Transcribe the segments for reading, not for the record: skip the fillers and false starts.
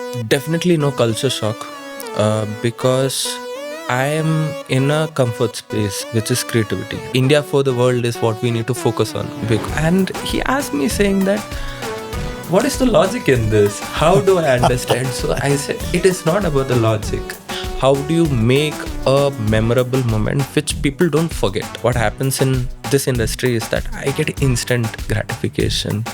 Definitely no culture shock because I am in a comfort space, which is creativity. India for the world is what we need to focus on. And he asked me saying that, what is the logic in this? How do I understand? So I said, it is not about the logic. How do you make a memorable moment which people don't forget? What happens in this industry is that I get instant gratification.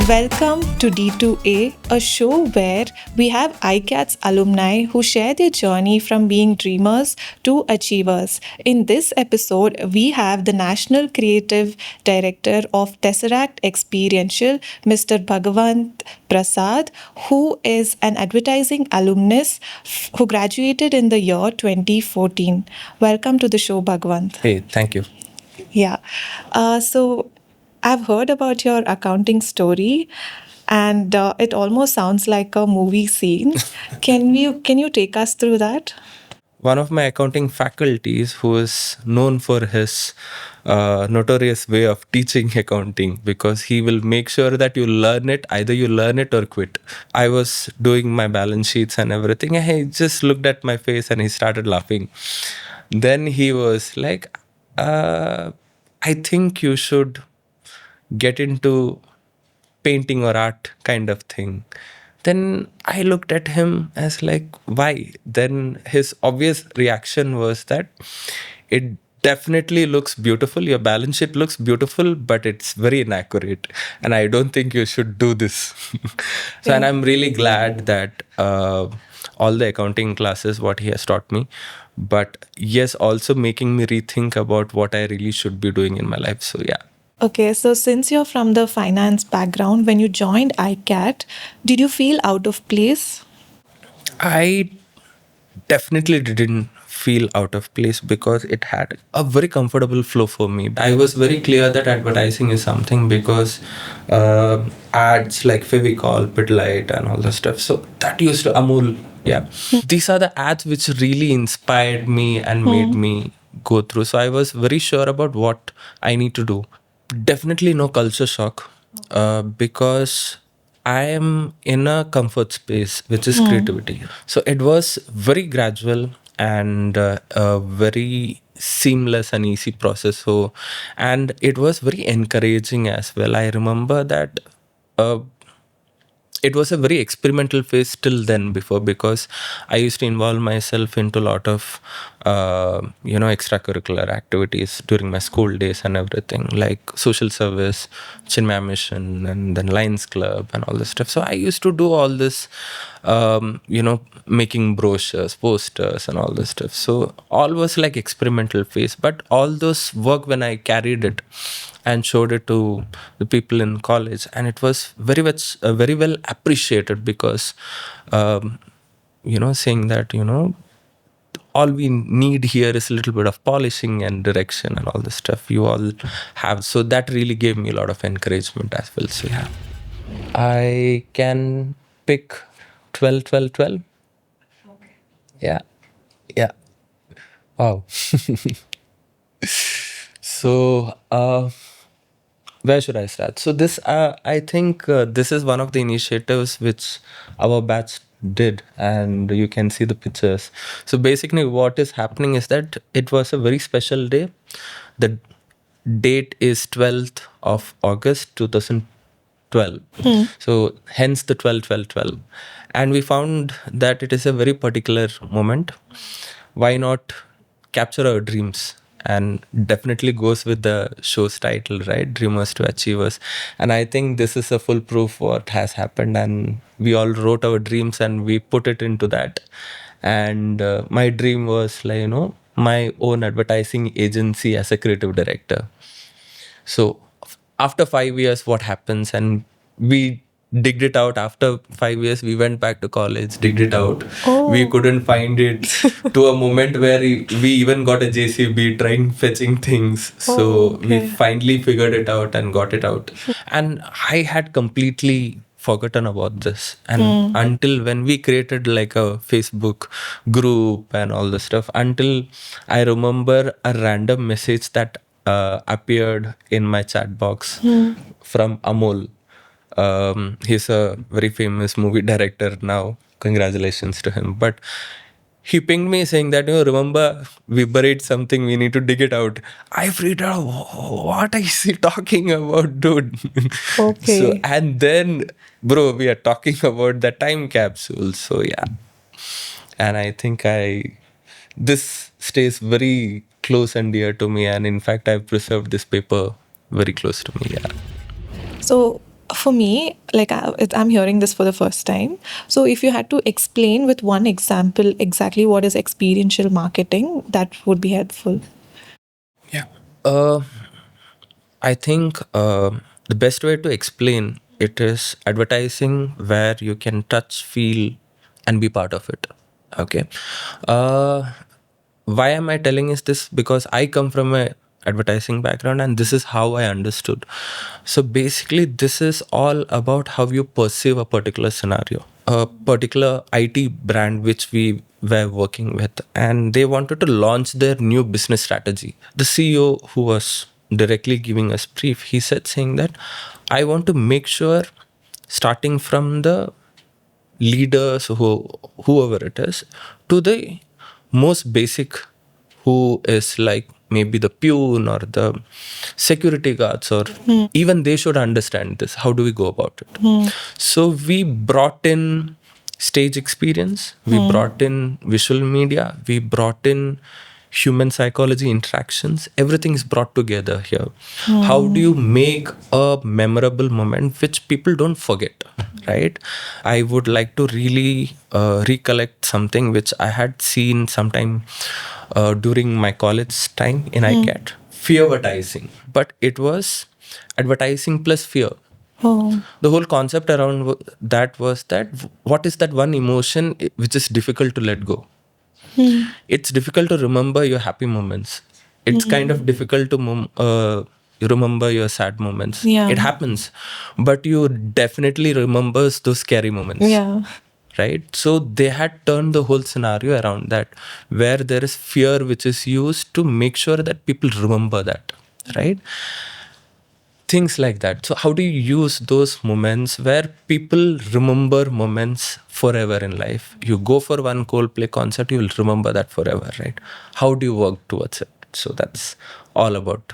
Welcome to D2A, a show where we have ICAT's alumni who share their journey from being dreamers to achievers. In this episode, we have the National Creative Director of Tesseract Experiential, Mr. Bhagvanth Prasad, who is an advertising alumnus who graduated in the year 2014. Welcome to the show, Bhagvanth. Hey, thank you. Yeah. So I've heard about your accounting story, and it almost sounds like a movie scene. Can you take us through that? One of my accounting faculties who is known for his notorious way of teaching accounting, because he will make sure that you learn it, either you learn it or quit. I was doing my balance sheets and everything, and he just looked at my face and he started laughing. Then he was like, I think you should get into painting or art kind of thing. Then I looked at him as like, why? Then his obvious reaction was that it definitely looks beautiful. Your balance sheet looks beautiful, but it's very inaccurate. And I don't think you should do this. So, and I'm really glad that all the accounting classes, what he has taught me, but yes, also making me rethink about what I really should be doing in my life. So, yeah. Okay, so since you're from the finance background, when you joined ICAT, did you feel out of place? I definitely didn't feel out of place because it had a very comfortable flow for me. I was very clear that advertising is something because ads like Fevicol, Pidlite, and all the stuff. So that used to Amul. Yeah. These are the ads which really inspired me and made me go through. So I was very sure about what I need to do. Definitely no culture shock because I am in a comfort space, which is creativity. So it was very gradual and a very seamless and easy process. So, and it was very encouraging as well. I remember that it was a very experimental phase till then before, because I used to involve myself into a lot of extracurricular activities during my school days and everything, like social service, Chinmaya Mission, and then Lions Club and all this stuff. So I used to do all this making brochures, posters, and all this stuff. So all was like experimental phase, but all those work, when I carried it and showed it to the people in college, and it was very much very well appreciated, because saying that all we need here is a little bit of polishing and direction, and all the stuff you all have. So that really gave me a lot of encouragement as well. So yeah, I can pick 12, 12, 12. Yeah. Wow. So where should I start? So this, I think this is one of the initiatives which our batch did, and you can see the pictures. So basically what is happening is that it was a very special day. The date is 12th of August 2012. So hence the 12, 12, 12. And we found that it is a very particular moment. Why not capture our dreams? And definitely goes with the show's title, right? Dreamers to Achievers. And I think this is a full proof what has happened. And we all wrote our dreams and we put it into that. And my dream was like, my own advertising agency as a creative director. So after 5 years, what happens? And we digged it out after 5 years. We went back to college, digged it out. We Oh. couldn't find it, to a moment where we even got a JCB trying fetching things. So Oh, we okay. finally figured it out and got it out. And I had completely forgotten about this. And until when we created like a Facebook group and all the stuff, until I remember a random message that appeared in my chat box from Amol. He's a very famous movie director now. Congratulations to him. But he pinged me saying that, remember, we buried something, we need to dig it out. I freaked out. What is he talking about, dude? Okay. So, and then, bro, we are talking about the time capsule. So, yeah. And I think this stays very close and dear to me. And in fact, I've preserved this paper very close to me. Yeah. So for me, like I'm hearing this for the first time. So if you had to explain with one example exactly what is experiential marketing, that would be helpful. Yeah. I think the best way to explain it is advertising where you can touch, feel, and be part of it. Okay. Why am I telling is this? Because I come from a advertising background and this is how I understood. So basically, this is all about how you perceive a particular scenario, a particular IT brand which we were working with, and they wanted to launch their new business strategy. The CEO who was directly giving us brief, he said saying that I want to make sure, starting from the leaders, whoever it is, to the most basic, who is like maybe the peon or the security guards, or even they should understand this. How do we go about it? So we brought in stage experience, we brought in visual media, we brought in human psychology interactions. Everything is brought together here. How do you make a memorable moment which people don't forget, right? I would like to really recollect something which I had seen sometime during my college time in ICAT, fear advertising, but it was advertising plus fear. Oh. The whole concept around that was that what is that one emotion which is difficult to let go? It's difficult to remember your happy moments. It's kind of difficult to remember your sad moments. Yeah. It happens, but you definitely remembers those scary moments. Yeah. Right? So they had turned the whole scenario around that, where there is fear which is used to make sure that people remember that, right? Things like that. So how do you use those moments where people remember moments forever in life? You go for one Coldplay concert, you will remember that forever, right? How do you work towards it? So that's all about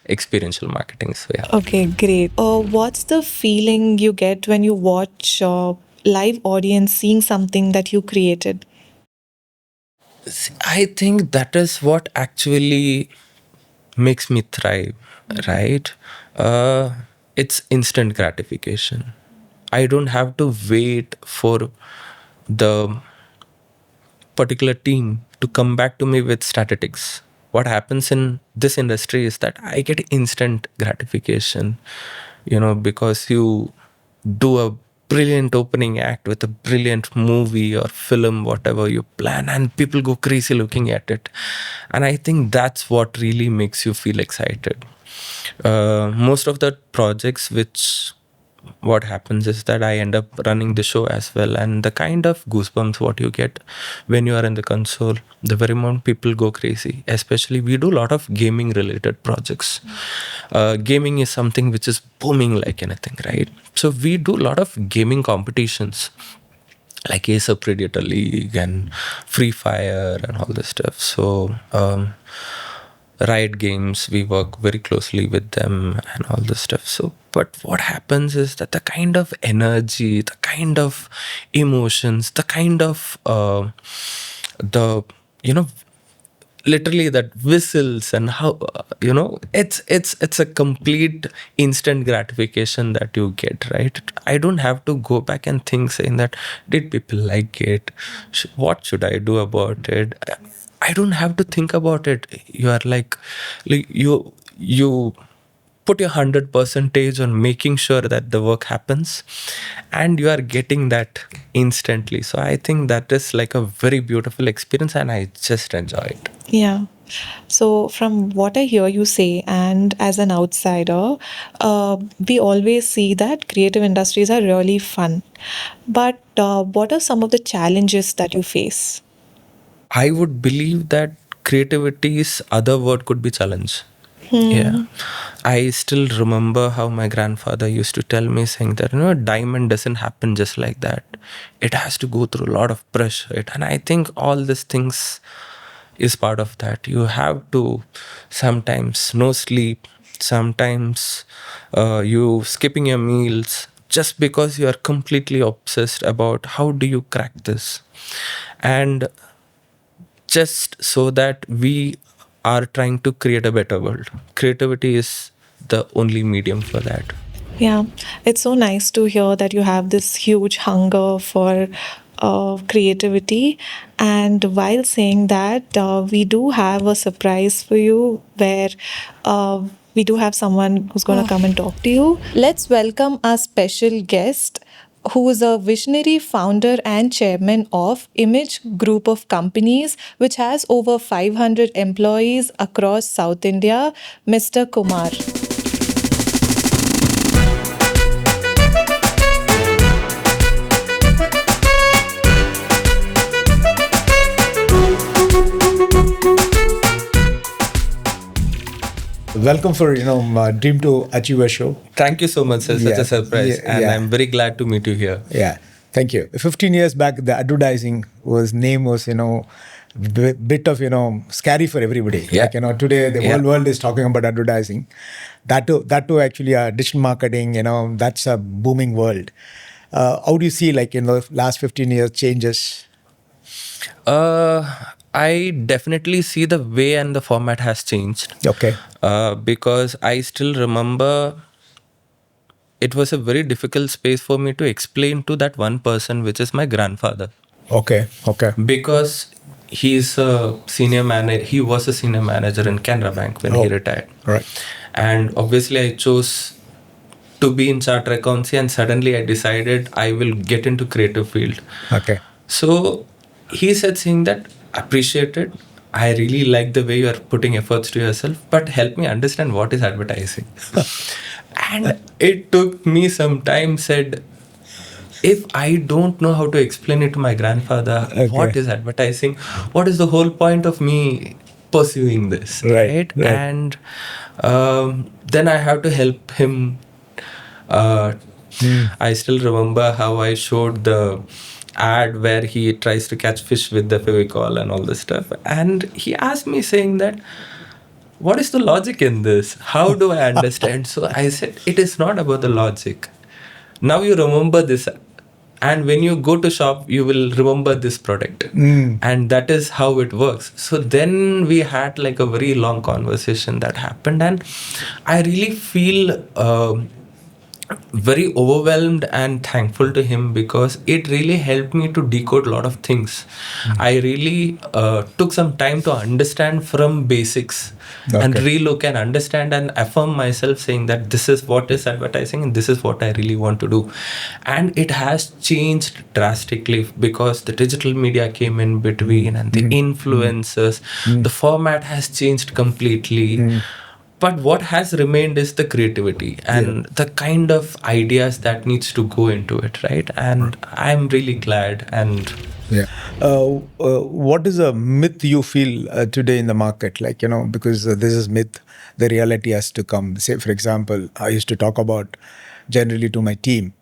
experiential marketing. So yeah. Okay, great. What's the feeling you get when you watch live audience seeing something that you created? I think that is what actually makes me thrive, right? It's instant gratification. I don't have to wait for the particular team to come back to me with statistics. What happens in this industry is that I get instant gratification, because you do a brilliant opening act with a brilliant movie or film, whatever you plan, and people go crazy looking at it. And I think that's what really makes you feel excited. Most of the projects which what happens is that I end up running the show as well, and the kind of goosebumps what you get when you are in the console, the very moment people go crazy. Especially we do a lot of gaming related projects. Gaming is something which is booming like anything, right? So we do a lot of gaming competitions like Ace of Predator League and Free Fire and all this stuff. So Riot Games, we work very closely with them and all this stuff. So, but what happens is that the kind of energy, the kind of emotions, the kind of the literally that whistles and how it's a complete instant gratification that you get, right? I don't have to go back and think saying that did people like it, what should I do about it. I don't have to think about it. You are like you put your 100% on making sure that the work happens, and you are getting that instantly. So I think that is like a very beautiful experience, and I just enjoy it. Yeah. So, from what I hear you say, and as an outsider, we always see that creative industries are really fun. But what are some of the challenges that you face? I would believe that creativity's other word could be challenge. Yeah. I still remember how my grandfather used to tell me, saying that, a diamond doesn't happen just like that. It has to go through a lot of pressure. And I think all these things is part of that. You have to sometimes no sleep, sometimes you skipping your meals just because you are completely obsessed about how do you crack this. And just so that we are trying to create a better world. Creativity is the only medium for that. Yeah, it's so nice to hear that you have this huge hunger for creativity. And while saying that, we do have a surprise for you where we do have someone who's going to come and talk to you. Let's welcome our special guest, who is a visionary founder and chairman of Image Group of Companies, which has over 500 employees across South India, Mr. Kumar. Welcome for Dream to Achieve a Show. Thank you so much. It's such Yeah, a surprise. yeah, And yeah. I'm very glad to meet you here. Yeah, thank you. 15 years back, the advertising name was bit of scary for everybody. Yeah. Like today the Yeah. whole world is talking about advertising. That too actually digital marketing. That's a booming world. How do you see like in the last 15 years changes? I definitely see the way and the format has changed. Okay. Because I still remember it was a very difficult space for me to explain to that one person, which is my grandfather. Okay. Because he's a senior manager. He was a senior manager in Canara Bank when he retired. Right. And obviously, I chose to be in charter accountancy, and suddenly I decided I will get into creative field. Okay. So he said, saying that, appreciate it. I really like the way you are putting efforts to yourself, but help me understand what is advertising. And it took me some time. Said, if I don't know how to explain it to my grandfather, what is advertising? What is the whole point of me pursuing this? Right. And then I have to help him. I still remember how I showed the ad where he tries to catch fish with the Fevicol and all this stuff. And he asked me, saying that, what is the logic in this? How do I understand? So I said, it is not about the logic. Now you remember this, and when you go to shop, you will remember this product. And that is how it works. So then we had like a very long conversation that happened, and I really feel very overwhelmed and thankful to him, because it really helped me to decode a lot of things. I really took some time to understand from basics and relook and understand and affirm myself, saying that this is what is advertising and this is what I really want to do. And it has changed drastically because the digital media came in between and the influencers. The format has changed completely. But what has remained is the creativity and the kind of ideas that needs to go into it, right? And I'm really glad. And what is a myth you feel today in the market? Like, because this is myth, the reality has to come. Say, for example, I used to talk about generally to my team.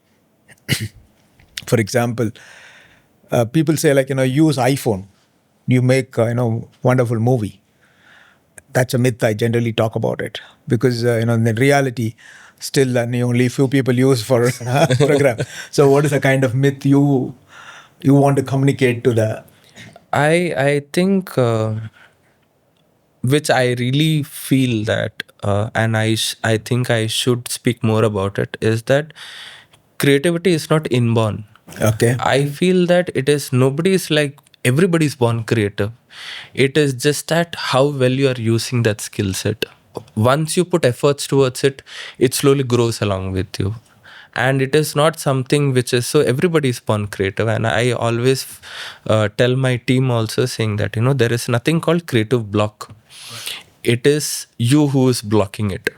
For example, people say like, use iPhone, you make, wonderful movie. That's a myth. I generally talk about it because in the reality, still only few people use for program. So, what is the kind of myth you want to communicate to the? I think which I really feel that, and I think I should speak more about it, is that creativity is not inborn. Okay. I feel that it is, nobody is like, everybody's born creative. It is just that how well you are using that skill set. once you put efforts towards it, it slowly grows along with you. And it is not something which is, so everybody is born creative. And I always tell my team also, saying that, there is nothing called creative block. It is you who is blocking it.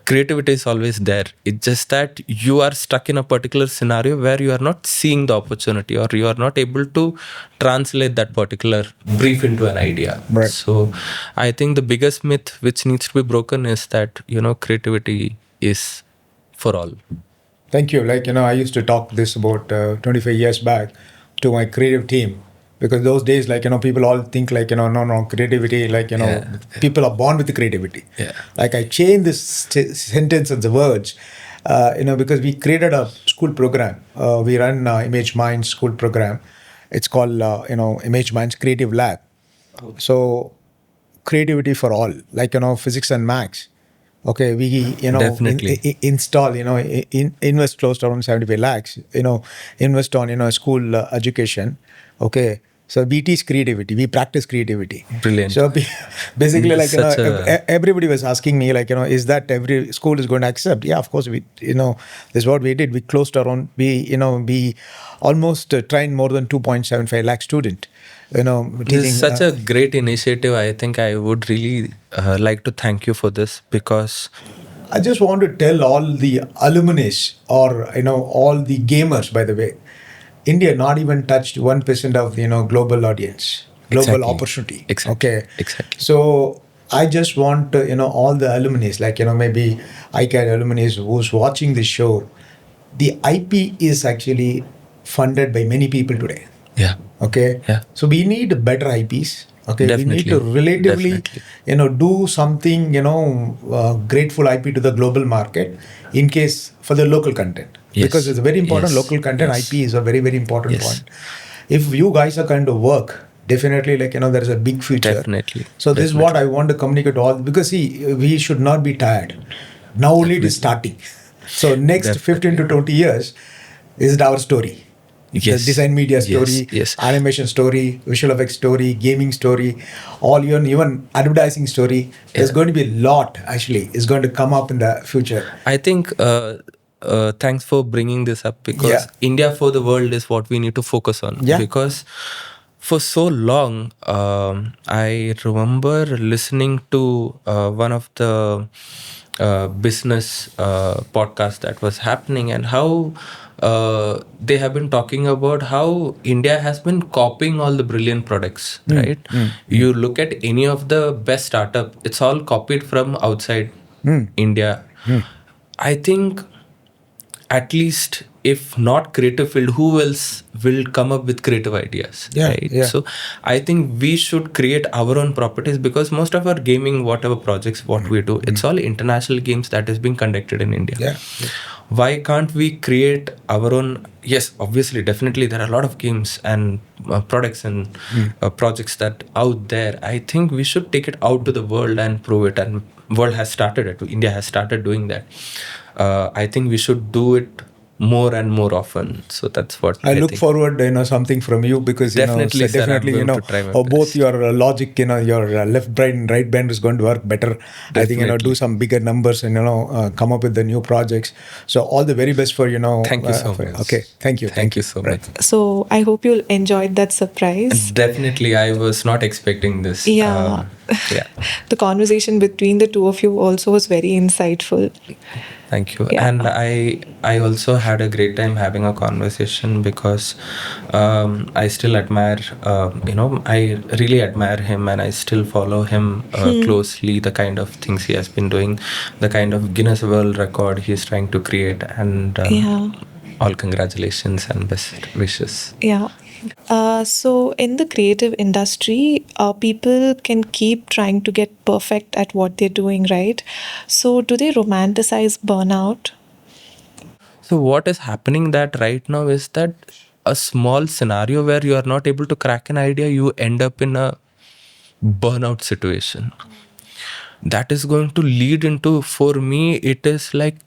Creativity is always there. It's just that you are stuck in a particular scenario where you are not seeing the opportunity, or you are not able to translate that particular brief into an idea. Right. So I think the biggest myth which needs to be broken is that, creativity is for all. Thank you. I used to talk this about 25 years back to my creative team, because those days, people all think no, creativity, people are born with the creativity. Yeah. I changed this sentence and the words, because we created a school program. We run Image Minds school program. It's called, Image Minds Creative Lab. So creativity for all, physics and maths. Okay, we Definitely. install, invest close to around 75 lakhs, invest on school education. Okay, so we teach creativity, we practice creativity. Brilliant. So basically, Such a- everybody was asking me, is that every school is going to accept? Yeah, of course. This is what we did. We closed around, we almost trained more than 2.75 lakh student. This Teaching, is such a great initiative. I think I would really like to thank you for this, because I just want to tell all the alumni, or all the gamers, by the way, India not even touched 1% of the global audience, global Exactly. opportunity. Exactly. Okay. Exactly. So I just want all the alumni, maybe ICAT alumni who's watching this show. The IP is actually funded by many people today. Yeah. Okay. Yeah. So we need better IPs. Okay. We need to Definitely. relatively, Definitely. do something, grateful IP to the global market in case for the local content. Yes. Because it's very important. Yes. Local content Yes. IP is a very, very important Yes. point. If you guys are kind of work, definitely, there is a big future. Definitely. So this is what I want to communicate to all, because see, we should not be tired. Now only it is starting. So next 15 to 20 years is our story. Yes. The design media story, Yes. animation story, visual effects story, gaming story, all even advertising story. There's going to be a lot, actually, is going to come up in the future. I think thanks for bringing this up, because Yeah. India for the world is what we need to focus on. Yeah. Because for so long, I remember listening to one of the business podcasts that was happening, and how they have been talking about how India has been copying all the brilliant products, right? You look at any of the best startup, it's all copied from outside India. I think, at least if not creative field, who else will come up with creative ideas? Yeah, Right. yeah. So I think we should create our own properties, because most of our gaming, whatever projects, what we do, it's all international games that is being conducted in India. Yeah. Why can't we create our own? Yes, obviously, definitely there are a lot of games and products and projects that out there. I think we should take it out to the world and prove it, and world has started it. India has started doing that. I think we should do it more and more often. So that's what I look think. forward, something from you, because Definitely, sir, I'm definitely, going to try my both best. your logic, your left brain and right brain is going to work better. I think Definitely. do some bigger numbers and come up with the new projects. So all the very best for Thank you so much. Okay, thank you, Thank you so Right. much. So I hope you'll enjoyed that surprise. Definitely, I was not expecting this. Yeah. Yeah. The conversation between the two of you also was very insightful. Thank you. Yeah. And I also had a great time having a conversation, because I still admire, I really admire him, and I still follow him closely, the kind of things he has been doing, the kind of Guinness World Record he is trying to create. And Yeah. all congratulations and best wishes. Yeah. So in the creative industry, people can keep trying to get perfect at what they're doing, right? So do they romanticize burnout? So what is happening that right now is that a small scenario where you are not able to crack an idea, you end up in a burnout situation. That is going to lead into, for me, it is like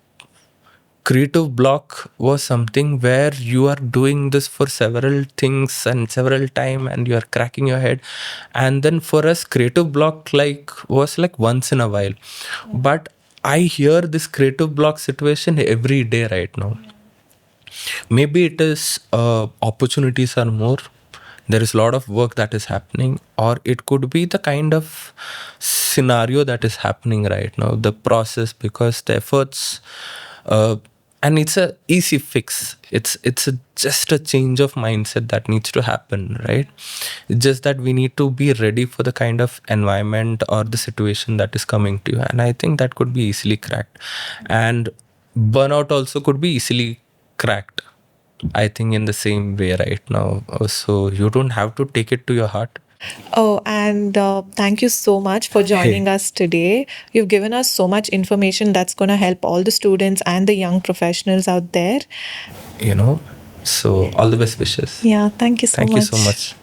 creative block was something where you are doing this for several things and several time and you are cracking your head. And then for us, creative block was like once in a while. But I hear this creative block situation every day right now. Maybe it is opportunities are more, there is a lot of work that is happening, or it could be the kind of scenario that is happening right now, the process, because the efforts and it's a easy fix. Just a change of mindset that needs to happen, right? It's just that we need to be ready for the kind of environment or the situation that is coming to you, and I think that could be easily cracked. And burnout also could be easily cracked, I think, in the same way right now. So you don't have to take it to your heart. Oh, and thank you so much for joining us today. You've given us so much information that's going to help all the students and the young professionals out there. So all the best wishes. Yeah, thank you so Thank much. you so much.